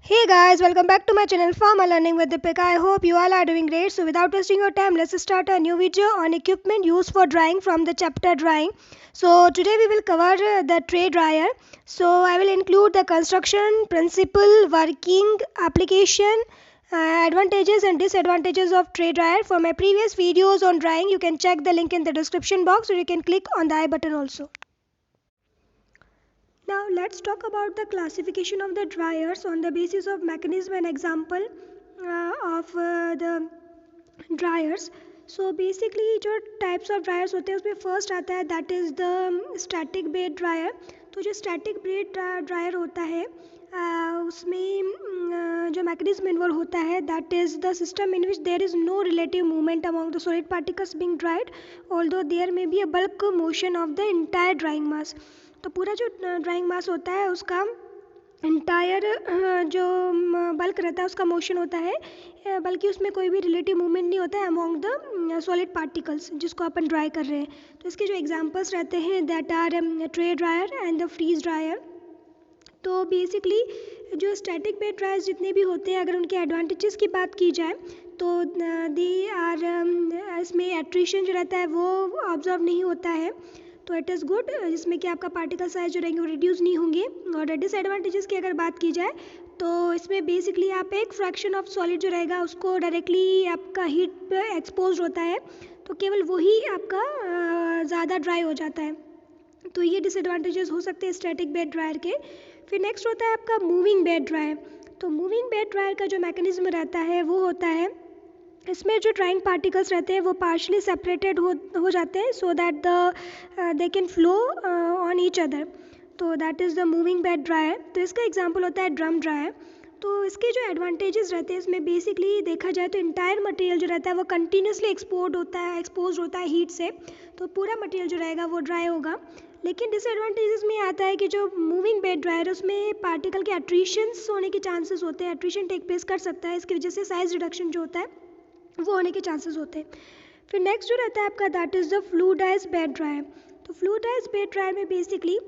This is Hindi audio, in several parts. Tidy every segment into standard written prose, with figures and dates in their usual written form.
Hey guys, welcome back to my channel Pharma Learning with Deepika. I hope you all are doing great. So without wasting your time, let's start a new video on equipment used for drying from the chapter drying. So today we will cover the tray dryer. So I will include the construction, principle, working, application, advantages and disadvantages of tray dryer. For my previous videos on drying, you can check the link in the description box or you can click on the I button also. Now let's talk about the classification of the dryers on the basis of mechanism and example of the dryers. So basically जो types of dryers होते हैं उसमें first आता है that is the static bed dryer. तो जो static bed dryer होता है उसमें जो mechanism involved होता है that is the system in which there is no relative movement among the solid particles being dried, although there may be a bulk motion of the entire drying mass. तो पूरा जो ड्राइंग मास होता है उसका इंटायर जो बल्क रहता है उसका मोशन होता है, बल्कि उसमें कोई भी रिलेटिव मूवमेंट नहीं होता है अमॉन्ग द सॉलिड पार्टिकल्स जिसको अपन ड्राई कर रहे हैं. तो इसके जो एग्जांपल्स रहते हैं that are tray dryer and the freeze dryer. तो बेसिकली जो स्टैटिक बेड ड्रायर्स जितने भी होते हैं अगर उनके एडवांटेजेस की बात की जाए तो दे आर इसमें एट्रिशन जो रहता है वो ऑब्जर्व नहीं होता है, तो इट इज़ गुड, जिसमें कि आपका पार्टिकल साइज जो रहेंगे वो रिड्यूस नहीं होंगे. और डिसएडवांटेजेस की अगर बात की जाए तो इसमें बेसिकली आप एक फ्रैक्शन ऑफ सॉलिड जो रहेगा उसको डायरेक्टली आपका हीट पे एक्सपोज होता है, तो केवल वही आपका ज़्यादा ड्राई हो जाता है. तो ये डिसएडवांटेजेस हो सकते हैं स्टैटिक बेड ड्रायर के. फिर नेक्स्ट होता है आपका मूविंग बेड ड्रायर. तो मूविंग बेड ड्रायर का जो मैकेनिज्म रहता है वो होता है इसमें जो ड्राइंग पार्टिकल्स रहते हैं वो पार्शली सेपरेटेड हो जाते हैं so that they can flow on each other. तो that is the moving bed dryer. तो इसका एग्जांपल होता है ड्रम ड्रायर. तो इसके जो एडवांटेजेस रहते हैं इसमें बेसिकली देखा जाए तो इंटायर मटेरियल जो रहता है वो कंटिन्यूसली एक्सपोज होता है हीट से, तो पूरा मटेरियल जो रहेगा वो ड्राई होगा. लेकिन डिसएडवांटेजेस में आता है कि जो मूविंग बेड ड्रायर उसमें पार्टिकल के एट्रीशंस होने के चांसेस होते हैं, एट्रीशन टेक प्लेस कर सकता है, इसकी वजह से साइज रिडक्शन जो होता है वो होने के चांसेस होते हैं. फिर नेक्स्ट जो रहता है आपका that is the fluidized bed dryer. तो फ्लूइडाइज्ड बेड ड्रायर में बेसिकली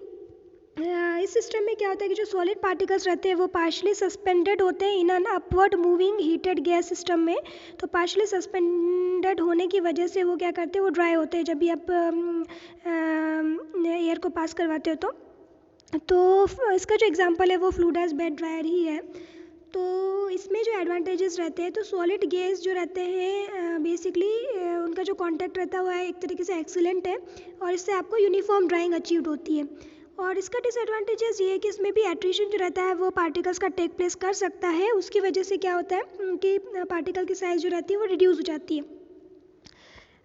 इस सिस्टम में क्या होता है कि जो सॉलिड पार्टिकल्स रहते हैं वो पार्शली सस्पेंडेड होते हैं in an upward moving heated gas system में. तो पार्शली सस्पेंडेड होने की वजह से वो क्या करते हैं वो ड्राई होते हैं जब भी आप एयर को पास करवाते हो. तो इसका जो एग्जांपल है वो फ्लूइडाइज्ड बेड ड्रायर ही है. तो इसमें जो एडवांटेजेस रहते हैं तो सॉलिड गैस जो रहते हैं बेसिकली उनका जो कांटेक्ट रहता है वो एक तरीके से एक्सीलेंट है और इससे आपको यूनिफॉर्म ड्राइंग अचीव होती है. और इसका डिसएडवांटेजेस ये है कि इसमें भी एट्रीशन जो रहता है वो पार्टिकल्स का टेक प्लेस कर सकता है, उसकी वजह से क्या होता है कि पार्टिकल की साइज़ जो रहती है वो रिड्यूस हो जाती है.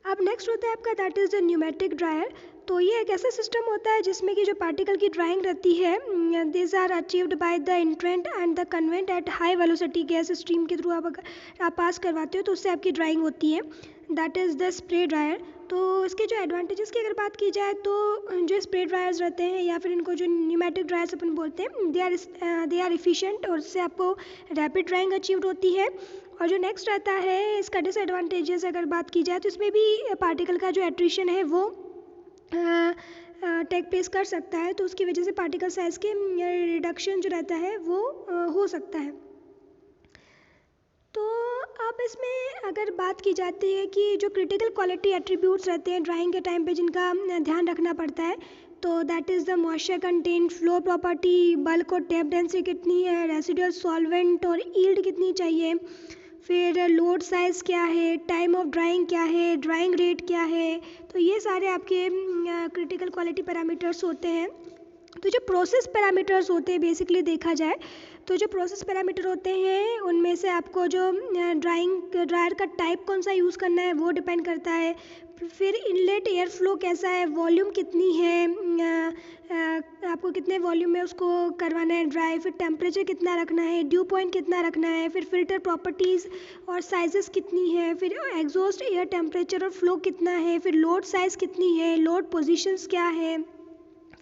अब नेक्स्ट होता है आपका that is the pneumatic dryer. तो ये एक ऐसा सिस्टम होता है जिसमें कि जो पार्टिकल की ड्राइंग रहती है this are achieved by the entrant and the convent at high velocity gas stream के थ्रू आप पास करवाते हो तो उससे आपकी ड्राइंग होती है, that is the spray dryer. तो इसके जो एडवांटेजेस की अगर बात की जाए तो जो स्प्रे ड्रायर्स रहते हैं या फिर इनको जो न्यूमेटिक ड्रायर्स अपन बोलते हैं दे आर इफ़िशिएंट और इससे आपको रैपिड ड्राइंग अचीव होती है. और जो नेक्स्ट रहता है इसका डिसएडवांटेजेस अगर बात की जाए तो इसमें भी पार्टिकल का जो एट्रीशन है वो टेक प्लेस कर सकता है, तो उसकी वजह से पार्टिकल साइज के रिडक्शन जो रहता है वो हो सकता है. तो अब इसमें अगर बात की जाती है कि जो क्रिटिकल क्वालिटी एट्रीब्यूट्स रहते हैं ड्राइंग के टाइम पे जिनका ध्यान रखना पड़ता है तो that is the moisture content, flow property, bulk और टेप डेंसिटी कितनी है, रेसिडुअल सॉल्वेंट और यील्ड कितनी चाहिए, फिर लोड साइज़ क्या है, टाइम ऑफ ड्राइंग क्या है, ड्राइंग रेट क्या है. तो ये सारे आपके क्रिटिकल क्वालिटी पैरामीटर्स होते हैं. तो जो प्रोसेस पैरामीटर्स होते हैं बेसिकली देखा जाए तो जो प्रोसेस पैरामीटर होते हैं उनमें से आपको जो ड्रायर का टाइप कौन सा यूज़ करना है वो डिपेंड करता है. फिर इनलेट एयर फ्लो कैसा है, वॉल्यूम कितनी है, आपको कितने वॉल्यूम में उसको करवाना है ड्राई, फिर टेम्परेचर कितना रखना है, ड्यू पॉइंट कितना रखना है, फिर फिल्टर प्रॉपर्टीज़ और साइजेस कितनी है, फिर एग्जॉस्ट एयर टेम्परेचर और फ्लो कितना है, फिर लोड साइज़ कितनी है, लोड पोजीशंस क्या है,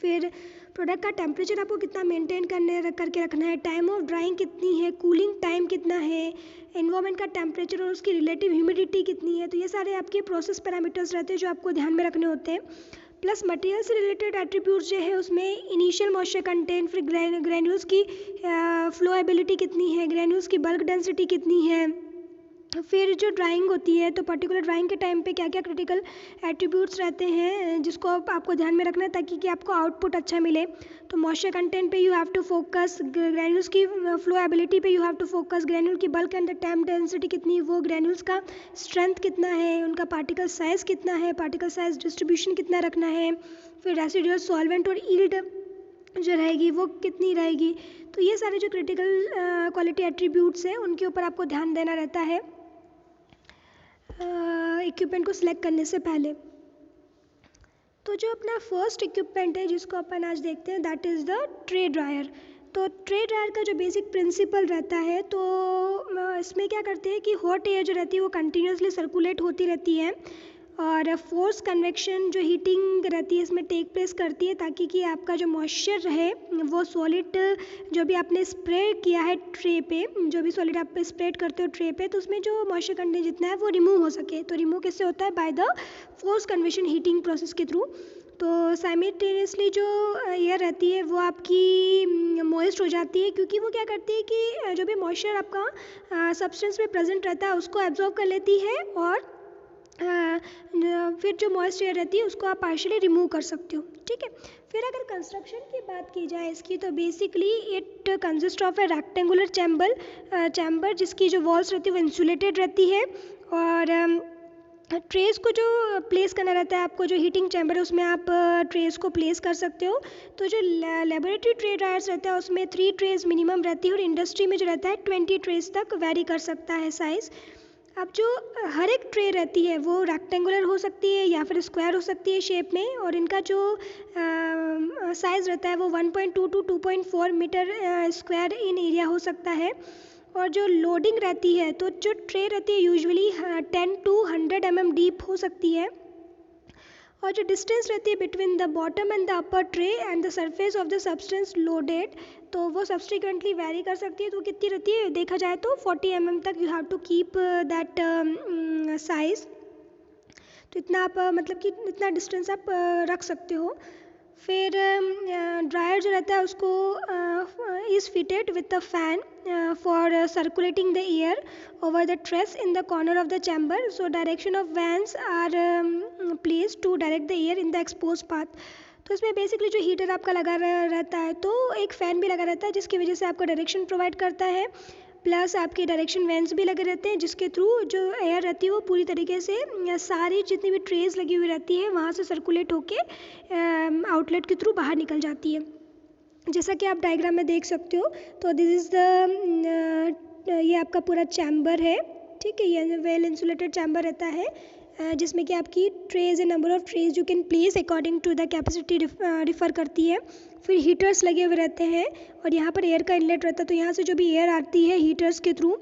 फिर प्रोडक्ट का टेम्परेचर आपको कितना मेंटेन करके रखना है, टाइम ऑफ ड्राइंग कितनी है, कूलिंग टाइम कितना है, एनवायरनमेंट का टेम्परेचर और उसकी रिलेटिव ह्यूमिडिटी कितनी है. तो ये सारे आपके प्रोसेस पैरामीटर्स रहते हैं जो आपको ध्यान में रखने होते हैं. प्लस मटेरियल से रिलेटेड एट्रीब्यूट्स जो है उसमें इनिशियल मॉइस्चर कंटेंट, फिर ग्रैन्यूल्स की फ्लोएबिलिटी कितनी है, ग्रैन्यूल्स की बल्क डेंसिटी कितनी है, फिर जो ड्राइंग होती है तो पर्टिकुलर ड्राइंग के टाइम पे क्या क्या क्रिटिकल एट्रीब्यूट्स रहते हैं जिसको आपको ध्यान में रखना है ताकि कि आपको आउटपुट अच्छा मिले। तो मॉइस्चर कंटेंट पे you have to focus, granules की फ्लोएबिलिटी पे you have to focus, granule की बल्क एंड टाइम डेंसिटी कितनी है, वो ग्रैन्यूल्स का स्ट्रेंथ कितना है, उनका पार्टिकल साइज़ कितना है, पार्टिकल साइज डिस्ट्रीब्यूशन कितना रखना है, फिर रेसिडुअल सॉल्वेंट और यील्ड जो रहेगी वो कितनी रहेगी। तो ये सारे जो क्रिटिकल क्वालिटी एट्रीब्यूट्स हैं उनके ऊपर आपको ध्यान देना रहता है इक्विपमेंट को सिलेक्ट करने से पहले। तो जो अपना फर्स्ट इक्विपमेंट है जिसको अपन आज देखते हैं that is the tray dryer. तो ट्रे ड्रायर का जो बेसिक प्रिंसिपल रहता है तो इसमें क्या करते हैं कि हॉट एयर जो रहती है वो कंटिन्यूसली सर्कुलेट होती रहती है और फोर्स कन्वेक्शन जो हीटिंग रहती है इसमें टेक प्लेस करती है ताकि कि आपका जो मॉइस्चर रहे वो सॉलिड जो भी आपने स्प्रे किया है ट्रे पे, जो भी सॉलिड आप स्प्रेड करते हो ट्रे पे, तो उसमें जो मॉइस्चर कंटेंट जितना है वो रिमूव हो सके। तो रिमूव कैसे होता है? By the force convection heating process के थ्रू। तो साइमल्टेनियसली जो एयर रहती है वो आपकी मॉइस्ट हो जाती है क्योंकि वो क्या करती है कि जो भी मॉइस्चर आपका सब्सटेंस में प्रेजेंट रहता है उसको एब्जॉर्ब कर लेती है और फिर जो मॉइस्ट एयर रहती है उसको आप पार्शियली रिमूव कर सकते हो। ठीक है, फिर अगर कंस्ट्रक्शन की बात की जाए इसकी तो basically it consist of A rectangular chamber जिसकी जो वॉल्स रहती है वो इंसुलेटेड रहती है और ट्रेस को जो प्लेस करना रहता है आपको, जो हीटिंग चैम्बर है उसमें आप ट्रेस को प्लेस कर सकते हो। तो जो लेबोरेटरी ट्रे ड्रायर्स रहता है उसमें 3 ट्रेस मिनिमम रहती है और इंडस्ट्री में जो रहता है 20 ट्रेस तक वेरी कर सकता है साइज़। अब जो हर एक ट्रे रहती है वो रेक्टेंगुलर हो सकती है या फिर स्क्वायर हो सकती है शेप में और इनका जो साइज़ रहता है वो 1.2 to 2.4 metre square in area हो सकता है। और जो लोडिंग रहती है तो जो ट्रे रहती है यूजुअली 10 to 100 mm डीप हो सकती है और जो डिस्टेंस रहती है between the bottom and the upper tray and the surface of the substance loaded तो वो सब्सिक्वेंटली वेरी कर सकती है। तो कितनी रहती है देखा जाए तो 40 mm तक you have to keep that size. तो इतना आप मतलब कि इतना डिस्टेंस आप रख सकते हो। फिर ड्रायर जो रहता है उसको is fitted with a fan for circulating the air over the truss in the corner of the chamber. So direction of fans are placed to direct the air in the exposed path. तो इसमें बेसिकली जो हीटर आपका लगा रहता है तो एक फ़ैन भी लगा रहता है जिसकी वजह से आपको डायरेक्शन प्रोवाइड करता है, प्लस आपके डायरेक्शन वैन्स भी लगे रहते हैं जिसके थ्रू जो एयर रहती है वो पूरी तरीके से सारी जितनी भी ट्रेस लगी हुई रहती है वहाँ से सर्कुलेट होके आउटलेट के थ्रू बाहर निकल जाती है, जैसा कि आप डायग्राम में देख सकते हो। तो दिस इज़ द ये आपका पूरा चैम्बर है। ठीक है, ये वेल इंसुलेटेड चैम्बर रहता है जिसमें कि आपकी trays a number of trays you can place according to the capacity refer करती है। फिर हीटर्स लगे हुए रहते हैं और यहाँ पर एयर का इनलेट रहता है तो यहाँ से जो भी एयर आती है हीटर्स के थ्रू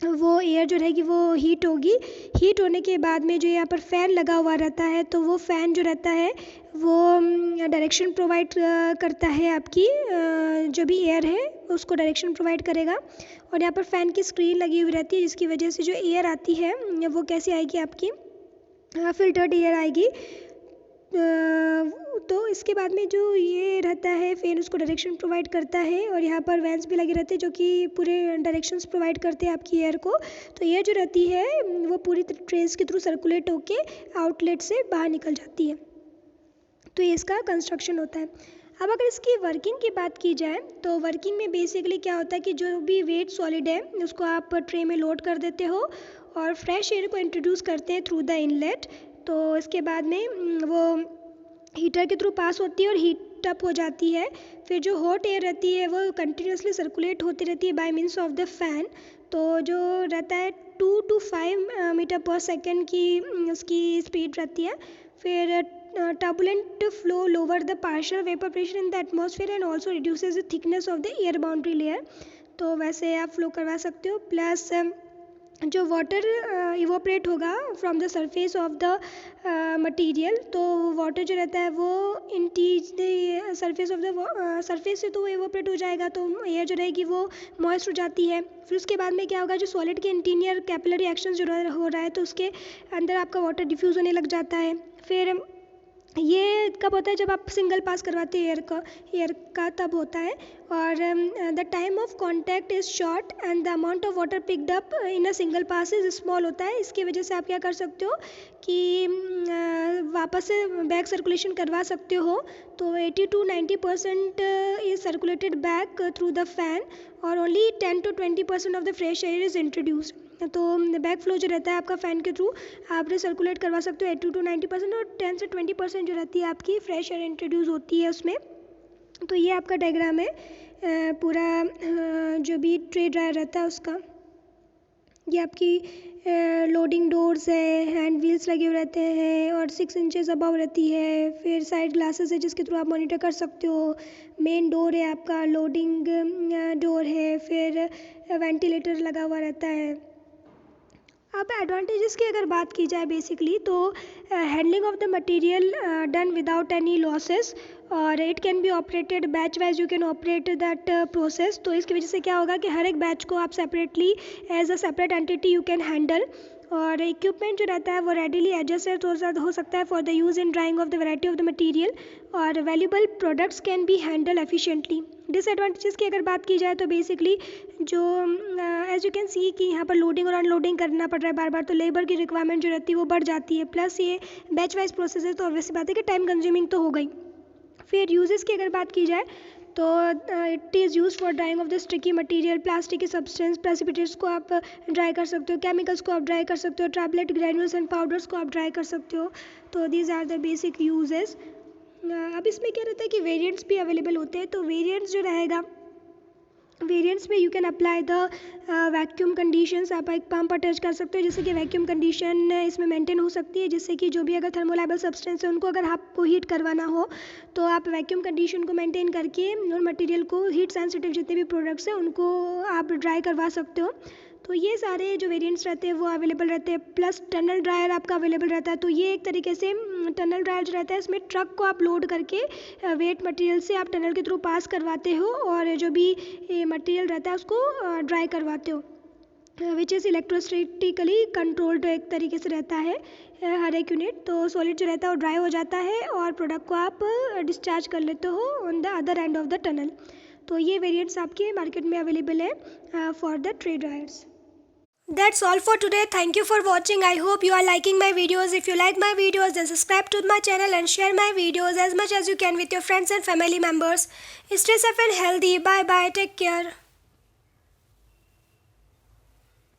वो एयर जो रहेगी वो हीट होगी। हीट होने के बाद में जो यहाँ पर फ़ैन लगा हुआ रहता है तो वो फ़ैन जो रहता है वो डायरेक्शन प्रोवाइड करता है, आपकी जो भी एयर है उसको डायरेक्शन प्रोवाइड करेगा। और यहाँ पर फ़ैन की स्क्रीन लगी हुई रहती है जिसकी वजह से जो एयर आती है वो कैसी आएगी, आपकी फ़िल्टर्ड एयर आएगी। तो इसके बाद में जो ये रहता है फ़ैन उसको डायरेक्शन प्रोवाइड करता है और यहाँ पर वैन्स भी लगे रहते हैं जो कि पूरे डायरेक्शंस प्रोवाइड करते हैं आपकी एयर को। तो एयर जो रहती है वो पूरी ट्रेस के थ्रू सर्कुलेट होके आउटलेट से बाहर निकल जाती है। तो ये इसका कंस्ट्रक्शन होता है। अब अगर इसकी वर्किंग की बात की जाए तो वर्किंग में बेसिकली क्या होता है कि जो भी वेट सॉलिड है उसको आप ट्रे में लोड कर देते हो और फ्रेश एयर को इंट्रोड्यूस करते हैं थ्रू द इनलेट। तो इसके बाद में वो हीटर के थ्रू पास होती है और हीट अप हो जाती है। फिर जो हॉट एयर रहती है वो कंटिन्यूसली सर्कुलेट होती रहती है bye means of the fan. तो जो रहता है 2 to 5 मीटर पर सेकेंड की उसकी स्पीड रहती है। फिर turbulent flow lower the partial vapor pressure in the atmosphere and also reduces the thickness of the air boundary layer। तो वैसे आप फ्लो करवा सकते हो। प्लस जो वाटर इवोपरेट होगा from the surface of the material तो वाटर जो रहता है वो enters the surface of the surface से तो वो इवोपरेट हो जाएगा तो एयर जो रहेगी वो मॉइस्ट हो जाती है। फिर उसके बाद में क्या होगा, जो सॉलिड के इंटीरियर कैपिलरी एक्शन जो हो रहा है तो उसके अंदर आपका वाटर डिफ्यूज़ होने लग जाता है। फिर ये कब होता है, जब आप सिंगल पास करवाते हैं एयर का तब होता है। और the time of contact is short and the amount of water picked up in a single pass is small होता है। इसकी वजह से आप क्या कर सकते हो कि वापस से बैक सर्कुलेशन करवा सकते हो। तो 80 to 90% is circulated back through the fan और only 10 to 20% of the fresh air is introduced. तो बैक फ्लो जो रहता है आपका फ़ैन के थ्रू आप रिसर्कुलेट करवा सकते हो 80 to 90% और 10 से 20% जो रहती है आपकी फ्रेश एयर इंट्रोड्यूस होती है उसमें। तो ये आपका डायग्राम है पूरा जो भी ट्रे ड्रायर रहता है उसका। ये आपकी लोडिंग डोर्स है, हैंड व्हील्स लगे हुए रहते हैं और 6 इंचेस अबव रहती है। फिर साइड ग्लासेस है जिसके थ्रू आप मॉनिटर कर सकते हो। मेन डोर है आपका, लोडिंग डोर है, फिर वेंटिलेटर लगा हुआ रहता है। अब एडवांटेजेस की अगर बात की जाए बेसिकली तो handling of the material done without any losses और it can be operated batch wise, you can operate that process. तो इसकी वजह से क्या होगा कि हर एक बैच को आप separately as a separate entity you can handle. और इक्विपमेंट जो रहता है वो रेडिली एडजस्टेड हो सकता है for the use in drying of the variety of the material और valuable products can be handle efficiently. Disadvantages की अगर बात की जाए तो बेसिकली जो एज यू कैन सी कि यहाँ पर लोडिंग और अनलोडिंग करना पड़ रहा है बार बार, तो लेबर की रिक्वायरमेंट जो रहती है वो बढ़ जाती है। प्लस ये बैच वाइज प्रोसेस है तो ऑब्वियसली बात है कि टाइम कंज्यूमिंग तो हो गई। फिर यूजेस की अगर बात की जाए तो it is use for drying of this sticky material, plastic की सब्सटेंस, प्रेसिपिटेट्स को आप ड्राई कर सकते हो, केमिकल्स को आप ड्राई कर सकते हो, टैबलेट ग्रैन्यूल्स एंड पाउडर्स को आप ड्राई कर सकते हो। तो these are the basic uses. अब इसमें क्या रहता है कि वेरिएंट्स भी अवेलेबल होते हैं। तो वेरिएंट्स जो रहेगा, वेरिएंट्स में you can apply the vacuum conditions. आप एक पंप अटैच कर सकते हो जिससे कि वैक्यूम कंडीशन इसमें मेंटेन हो सकती है, जिससे कि जो भी अगर थर्मोलाइबल सब्सटेंस है उनको अगर आपको हीट करवाना हो तो आप वैक्यूम कंडीशन को मेंटेन करके और मटेरियल को हीट सेंसिटिव जितने भी प्रोडक्ट्स हैं उनको आप ड्राई करवा सकते हो। तो ये सारे जो वेरिएंट्स रहते हैं वो अवेलेबल रहते हैं। प्लस टनल ड्रायर आपका अवेलेबल रहता है। तो ये एक तरीके से टनल ड्रायर जो रहता है इसमें ट्रक को आप लोड करके वेट मटेरियल से आप टनल के थ्रू पास करवाते हो और जो भी मटेरियल रहता है उसको ड्राई करवाते हो, विच इज़ इलेक्ट्रोस्टैटिकली कंट्रोल्ड एक तरीके से रहता है हर एक यूनिट। तो सॉलिड जो रहता है वो ड्राई हो जाता है और प्रोडक्ट को आप डिस्चार्ज कर लेते हो on the other end of the tunnel. तो ये वेरिएंट्स आपके मार्केट में अवेलेबल है for the tray dryers. That's all for today. Thank you for watching. I hope you are liking my videos. If you like my videos, then subscribe to my channel and share my videos as much as you can with your friends and family members. Stay safe and healthy. Bye bye. Take care.